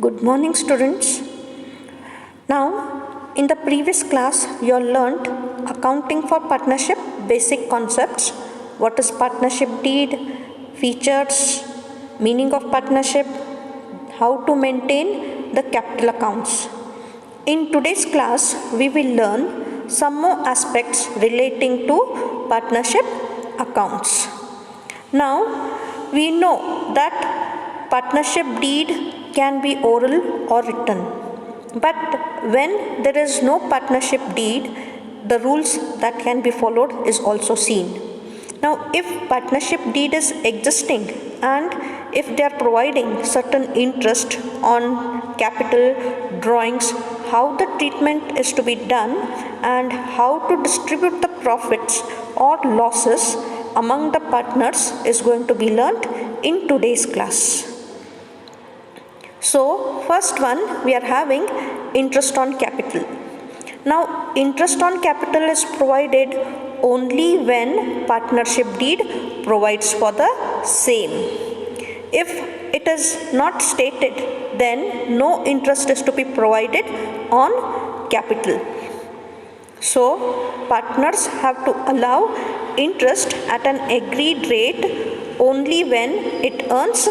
Good morning, students. Now, in the previous class, you all learnt accounting for partnership basic concepts. What is partnership deed, features, meaning of partnership, how to maintain the capital accounts. In today's class, we will learn some more aspects relating to partnership accounts. Now, we know that partnership deed can be oral or written. But when there is no partnership deed, the rules that can be followed is also seen. Now, if partnership deed is existing and if they are providing certain interest on capital drawings, how the treatment is to be done and how to distribute the profits or losses among the partners is going to be learnt in today's class. So, first one we are having interest on capital. Now, interest on capital is provided only when partnership deed provides for the same. If it is not stated, then no interest is to be provided on capital. So, partners have to allow interest at an agreed rate only when it earns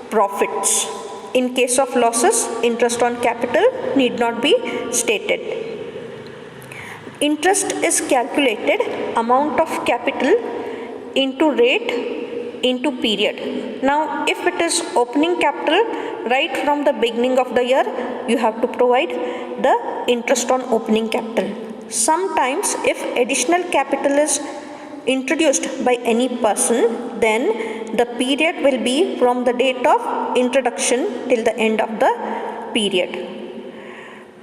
profits. In case of losses, interest on capital need not be stated. Interest is calculated amount of capital into rate into period. Now, if it is opening capital, right from the beginning of the year, you have to provide the interest on opening capital. Sometimes, if additional capital is introduced by any person, then the period will be from the date of introduction till the end of the period.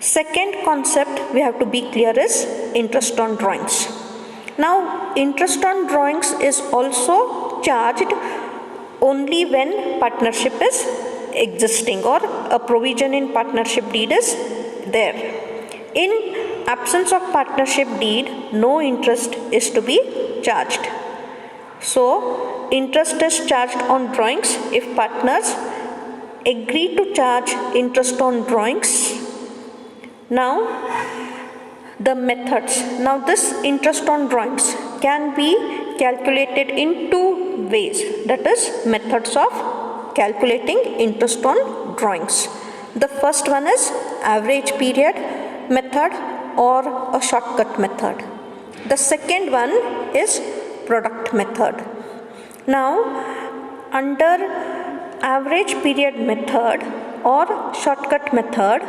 Second concept we have to be clear is interest on drawings. Now, interest on drawings is also charged only when partnership is existing or a provision in partnership deed is there. In absence of partnership deed, no interest is to be charged. So, interest is charged on drawings if partners agree to charge interest on drawings. Now, the methods. Now, this interest on drawings can be calculated in two ways. That is, methods of calculating interest on drawings. The first one is average period method or a shortcut method. The second one is product method. Now, under average period method or shortcut method,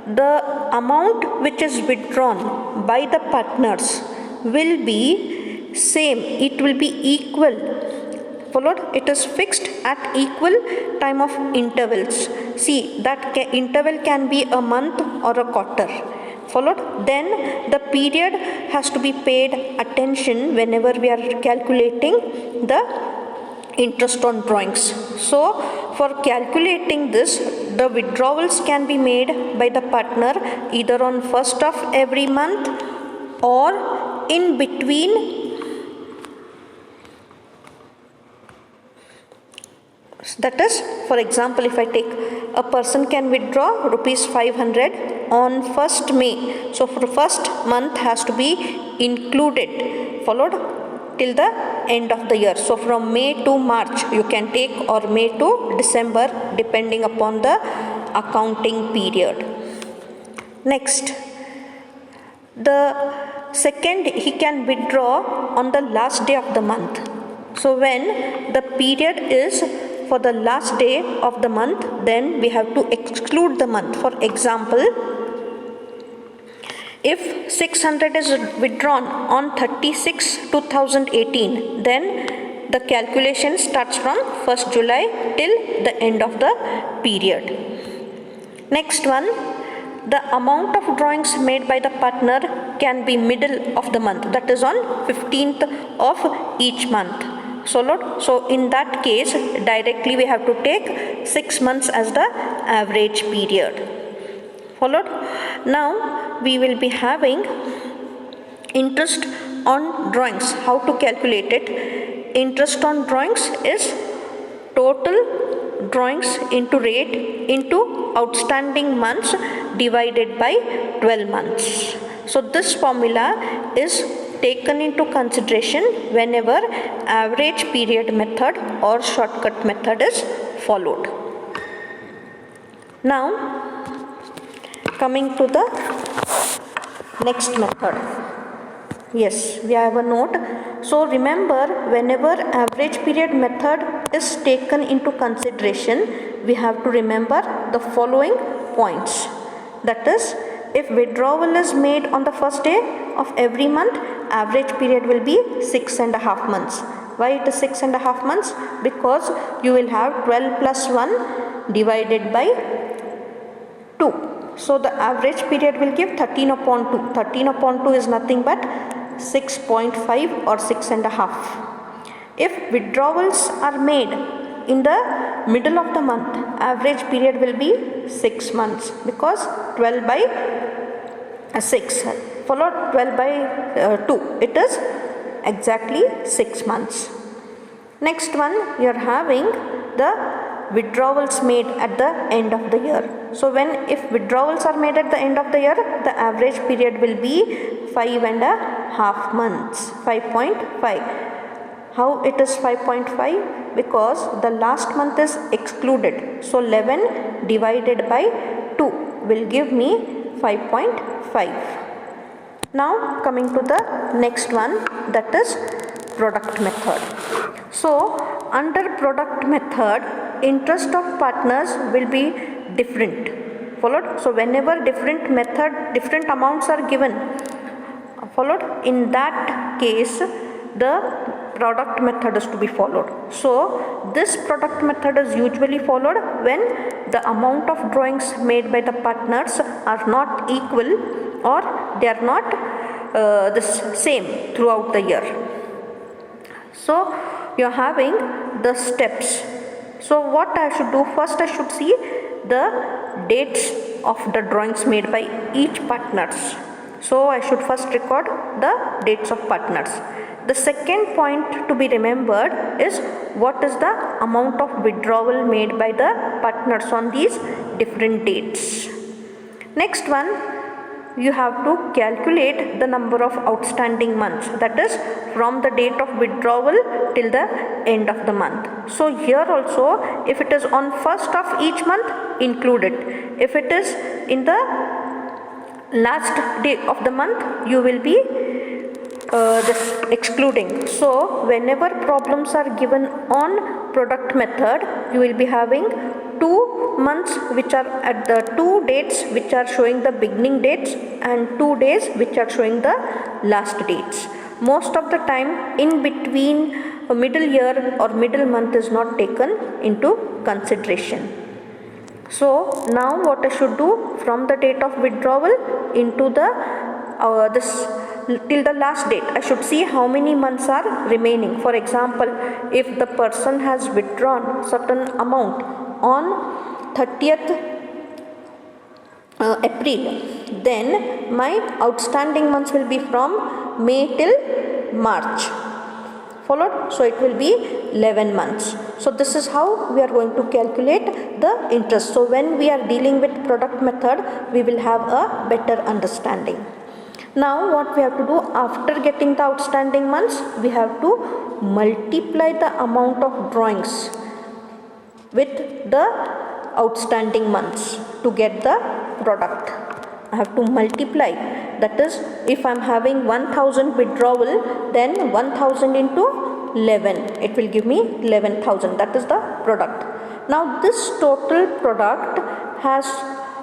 the amount which is withdrawn by the partners will be same. It will be equal. Followed, it is fixed at equal time of intervals. See, that interval can be a month or a quarter. Followed, then the period has to be paid attention whenever we are calculating the interest on drawings. So, for calculating this, the withdrawals can be made by the partner either on first of every month or in between. That is, for example, if I take a person can withdraw rupees 500 on 1st May. So, for first month has to be included, followed till the end of the year. So, from May to March you can take or May to December depending upon the accounting period. Next, the second he can withdraw on the last day of the month. So, when the period is for the last day of the month, then we have to exclude the month. For example, if 600 is withdrawn on 36/2018, then the calculation starts from 1st July till the end of the period. Next one, the amount of drawings made by the partner can be middle of the month, that is on 15th of each month. So in that case, directly we have to take 6 months as the average period. Followed? Now, we will be having interest on drawings. How to calculate it? Interest on drawings is total drawings into rate into outstanding months divided by 12 months. So this formula is taken into consideration whenever average period method or shortcut method is followed. Now coming to the next method. Yes, we have a note. So remember, whenever average period method is taken into consideration, we have to remember the following points. That is, if withdrawal is made on the first day of every month, average period will be 6.5 months. Why it is 6.5 months? Because you will have 12 plus 1 divided by 2. So the average period will give 13 upon 2. 13 upon 2 is nothing but 6.5 or 6.5. If withdrawals are made in the middle of the month, average period will be 6 months, because 12 by 6 followed 12 by 2, it is exactly 6 months. Next one, you are having the withdrawals made at the end of the year. So if withdrawals are made at the end of the year, the average period will be 5.5 months, 5.5. How it is 5.5? Because the last month is excluded. So 11 divided by 2 will give me 5.5. Now coming to the next one, that is product method. So under product method, interest of partners will be different. Followed? So whenever different amounts are given, followed, in that case the product method is to be followed. So this product method is usually followed when the amount of drawings made by the partners are not equal, or they are not the same throughout the year. So you are having the steps. So what I should do? First I should see the dates of the drawings made by each partners. So I should first record the dates of partners. The second point to be remembered is what is the amount of withdrawal made by the partners on these different dates. Next one, you have to calculate the number of outstanding months, that is from the date of withdrawal till the end of the month. So here also, if it is on first of each month, include it. If it is in the last day of the month, you will be excluding. So whenever problems are given on product method, you will be having 2 months which are at the 2 dates which are showing the beginning dates, and 2 days which are showing the last dates. Most of the time in between a middle year or middle month is not taken into consideration. So now what I should do, from the date of withdrawal into the this till the last date, I should see how many months are remaining. For example, if the person has withdrawn certain amount on 30th April, then my outstanding months will be from May till March. Followed? So it will be 11 months. So this is how we are going to calculate the interest. So when we are dealing with product method, we will have a better understanding. Now what we have to do, after getting the outstanding months, we have to multiply the amount of drawings with the outstanding months to get the product. I have to multiply. That is, if I am having 1000 withdrawal, then 1000 into 11, it will give me 11,000. That is the product. Now this total product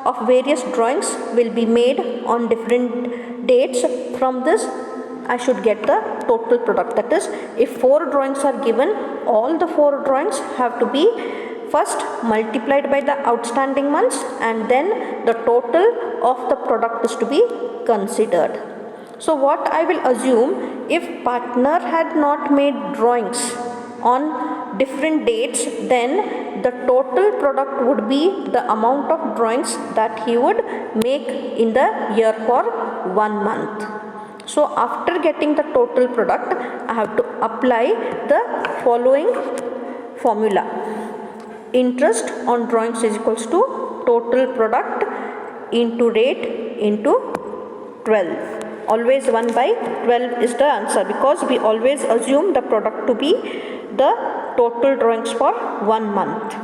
of various drawings will be made on different dates. From this I should get the total product. That is, if 4 drawings are given, all the 4 drawings have to be first multiplied by the outstanding months, and then the total of the product is to be considered. So what I will assume, if partner had not made drawings on different dates, then the total product would be the amount of drawings that he would make in the year for 1 month. So after getting the total product, I have to apply the following formula. interest on drawings is equals to total product into rate into 12. Always 1 by 12 is the answer, because we always assume the product to be the total drawings for 1 month.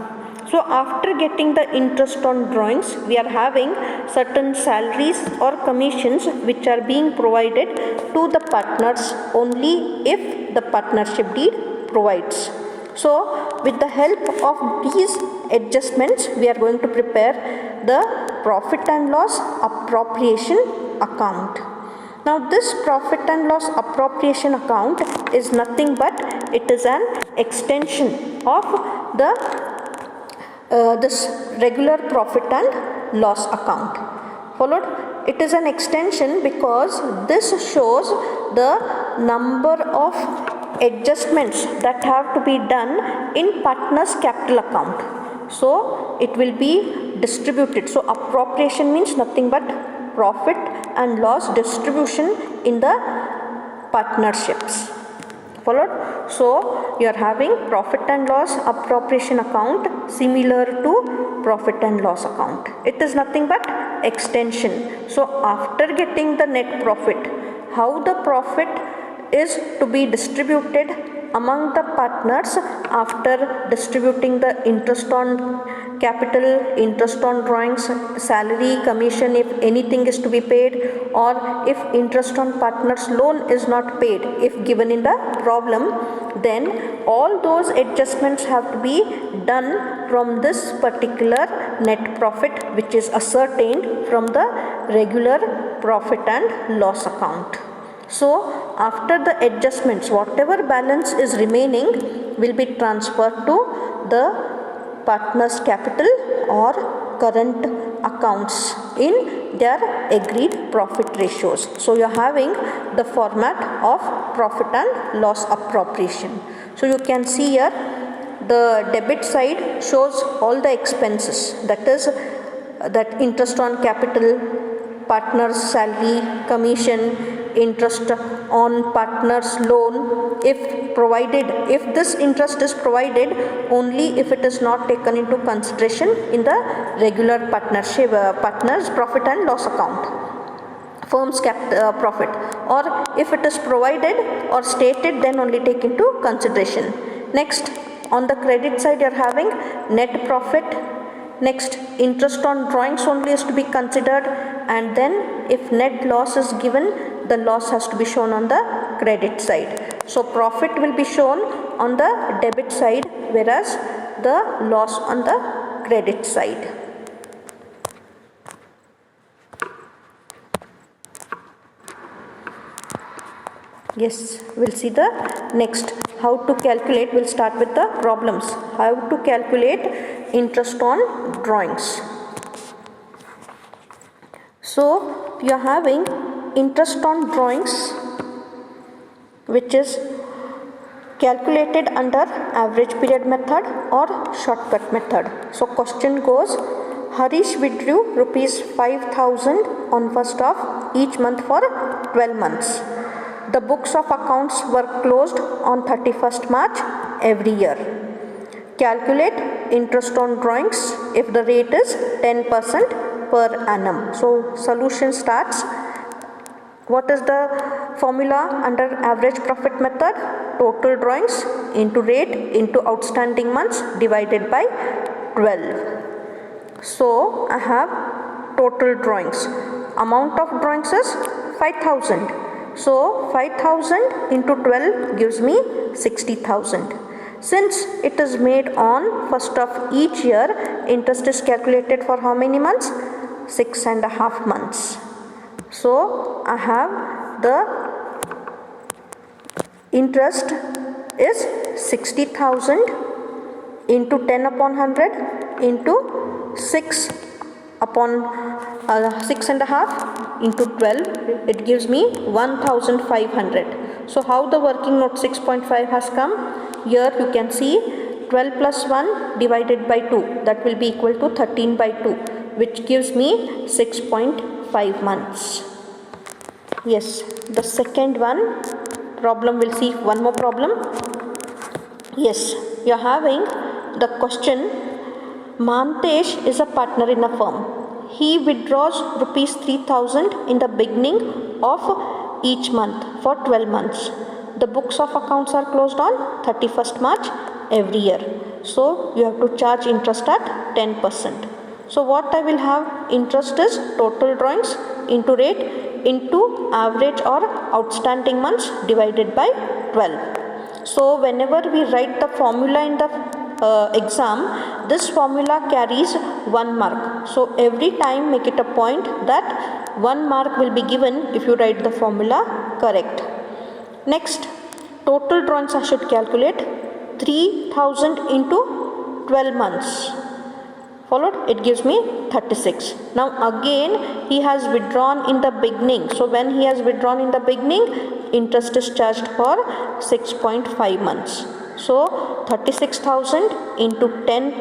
So after getting the interest on drawings, we are having certain salaries or commissions which are being provided to the partners only if the partnership deed provides. So with the help of these adjustments, we are going to prepare the profit and loss appropriation account. Now this profit and loss appropriation account is nothing but it is an extension of the this regular profit and loss account. Followed? It is an extension because this shows the number of adjustments that have to be done in partner's capital account. So it will be distributed. So appropriation means nothing but profit and loss distribution in the partnerships. Followed? So you are having profit and loss appropriation account similar to profit and loss account. It is nothing but extension. So after getting the net profit, how the profit is to be distributed among the partners after distributing the interest on capital, interest on drawings, salary, commission if anything is to be paid, or if interest on partners loan is not paid if given in the problem, then all those adjustments have to be done from this particular net profit which is ascertained from the regular profit and loss account. So after the adjustments, whatever balance is remaining will be transferred to the partner's capital or current accounts in their agreed profit ratios. So you are having the format of profit and loss appropriation. So you can see here the debit side shows all the expenses, that is that interest on capital, partner's salary, commission, interest on partner's loan if provided, if this interest is provided only if it is not taken into consideration in the regular partnership partner's profit and loss account, firm's profit, or if it is provided or stated then only take into consideration. Next, on the credit side you are having net profit. Next, interest on drawings only is to be considered, and then if net loss is given, the loss has to be shown on the credit side. So profit will be shown on the debit side, whereas the loss on the credit side. Yes, we'll see the next how to calculate. We'll start with the problems. How to calculate interest on drawings. So you are having interest on drawings which is calculated under average period method or shortcut method. So question goes, Harish withdrew rupees 5,000 on 1st of each month for 12 months. The books of accounts were closed on 31st March every year. Calculate interest on drawings if the rate is 10% per annum. So solution starts. What is the formula under average profit method? Total drawings into rate into outstanding months divided by 12. So I have total drawings. Amount of drawings is 5,000. So 5,000 into 12 gives me 60,000. Since it is made on 1st of each year, interest is calculated for how many months? 6.5 months. So I have the interest is 60,000 into 10 upon 100 into 6 upon 6.5 into 12, it gives me 1,500. So how the working note 6.5 has come? Here you can see 12 plus 1 divided by 2, that will be equal to 13 by 2, which gives me 6.5 months. Yes, the second one problem, we'll see one more problem. Yes, you are having the question, Mantesh is a partner in a firm. He withdraws rupees 3000 in the beginning of each month for 12 months. The books of accounts are closed on 31st March every year. So you have to charge interest at 10%. So what I will have, interest is total drawings into rate into average or outstanding months divided by 12. So whenever we write the formula in the exam, this formula carries 1 mark. So every time make it a point that 1 mark will be given if you write the formula correct. Next, total drawings I should calculate 3000 into 12 months. Followed, it gives me 36. Now again he has withdrawn in the beginning. So when he has withdrawn in the beginning, interest is charged for 6.5 months. So 36,000 into 10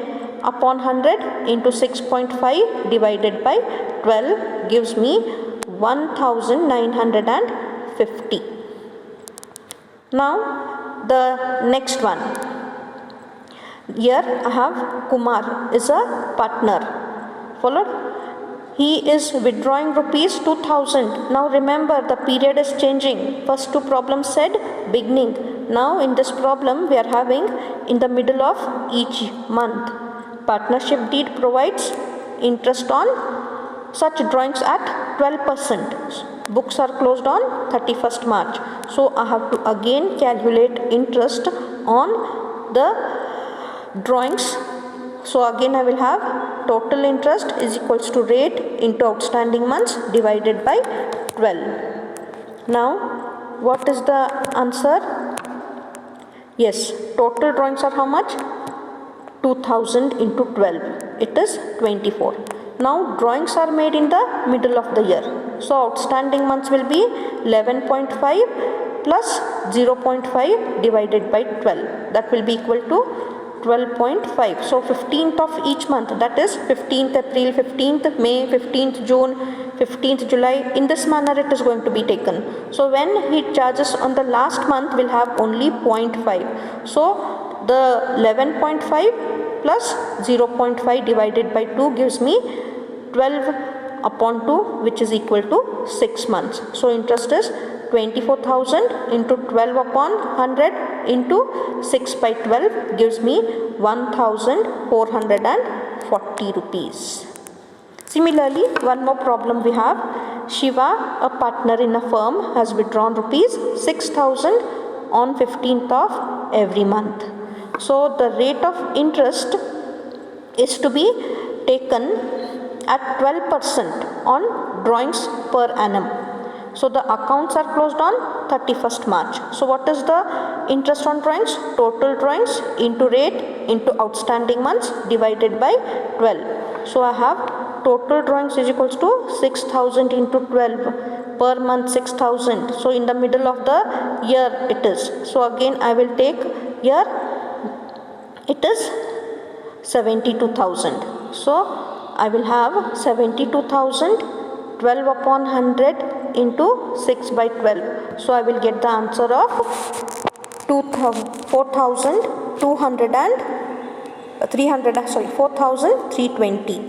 upon 100 into 6.5 divided by 12 gives me 1950. Now the next one. Here I have Kumar is a partner. Followed? He is withdrawing rupees 2000. Now remember, the period is changing. First two problems said beginning. Now in this problem we are having in the middle of each month. Partnership deed provides interest on such drawings at 12%. Books are closed on 31st March. So I have to again calculate interest on the drawings. So again I will have total interest is equals to rate into outstanding months divided by 12. Now what is the answer? Yes, total drawings are how much? 2000 into 12. It is 24. Now drawings are made in the middle of the year. So outstanding months will be 11.5 plus 0.5 divided by 12. That will be equal to 12.5. So 15th of each month, that is 15th April, 15th May, 15th June, 15th July. In this manner it is going to be taken. So when he charges on the last month, will have only 0.5. So the 11.5 plus 0.5 divided by 2 gives me 12 upon 2, which is equal to 6 months. So interest is 24,000 into 12 upon 100 into 6 by 12 gives me 1,440 rupees. Similarly, one more problem we have. Shiva, a partner in a firm, has withdrawn rupees 6,000 on 15th of every month. So the rate of interest is to be taken at 12% on drawings per annum. So the accounts are closed on 31st March. So what is the interest on drawings? Total drawings into rate into outstanding months divided by 12. So I have total drawings is equals to 6,000 into 12 per month 6,000. So in the middle of the year it is. So again I will take here it is 72,000. So I will have 72,000 12 upon 100 into 6 by 12. So I will get the answer of 4,320.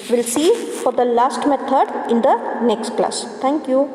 We'll see for the last method in the next class. Thank you.